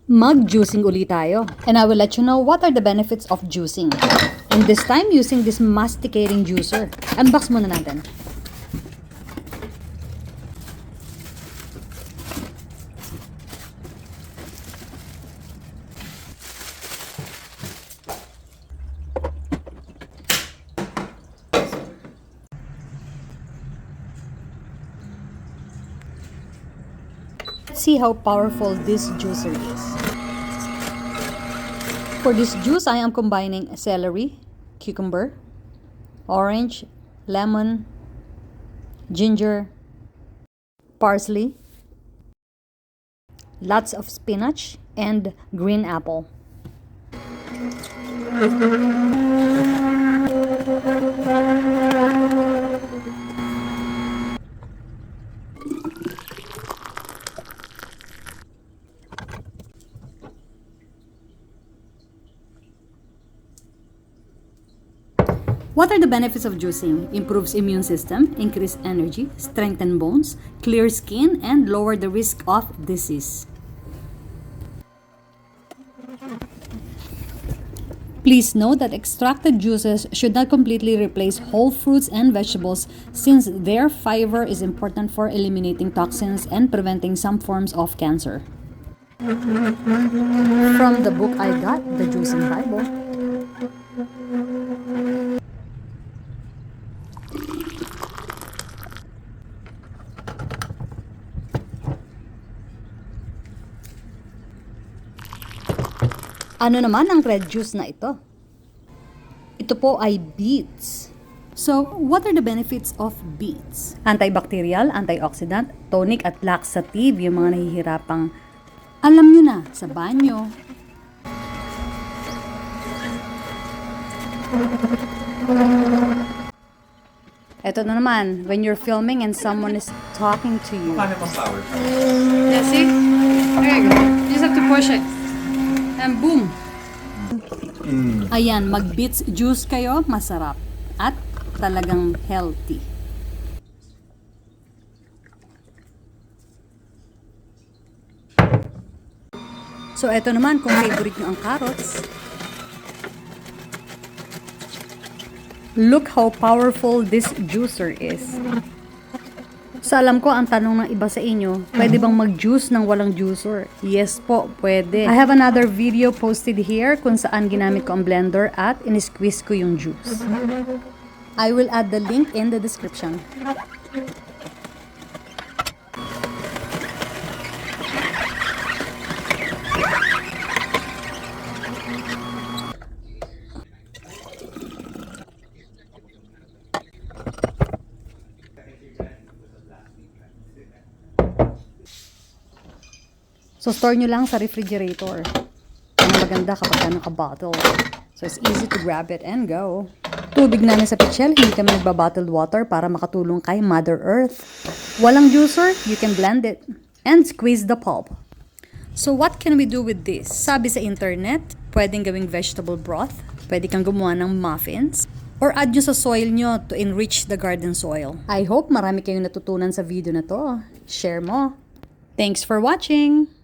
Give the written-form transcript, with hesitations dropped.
Mag-juicing ulit tayo. And I will let you know what are the benefits of juicing. And this time, using this masticating juicer. Unbox muna natin. Let's see how powerful this juicer is. For this juice, I am combining celery, cucumber, orange, lemon, ginger, parsley, lots of spinach, and green apple. What are the benefits of juicing? Improves immune system, increase energy, strengthen bones, clear skin, and lower the risk of disease. Please note that extracted juices should not completely replace whole fruits and vegetables since their fiber is important for eliminating toxins and preventing some forms of cancer. From the book I got, The Juicing Bible. Ano naman ang red juice na ito? Ito po ay beets. So, what are the benefits of beets? Antibacterial, antioxidant, tonic at laxative yung mga nahihirapang alam nyo na, sa banyo. Ito na naman, when you're filming and someone is talking to you. Yeah, see? There you go. You just have to push it. And boom! Ayan, mag-beets juice kayo, masarap. At talagang healthy. So, eto naman, kung favorite nyo ang carrots. Look how powerful this juicer is. So, alam ko, ang tanong ng iba sa inyo, pwede bang mag-juice ng walang juicer? Yes po, pwede. I have another video posted here kung saan ginamit ko ang blender at in-squeeze ko yung juice. I will add the link in the description. So, store nyo lang sa refrigerator. Ang maganda kapag naka-bottle. So, it's easy to grab it and go. Tubig namin sa pichel, hindi kami nagba-bottled water para makatulong kay Mother Earth. Walang juicer, you can blend it and squeeze the pulp. So, what can we do with this? Sabi sa internet, pwedeng gawing vegetable broth, pwede kang gumawa ng muffins, or add nyo sa soil nyo to enrich the garden soil. I hope marami kayong natutunan sa video na to. Share mo. Thanks for watching!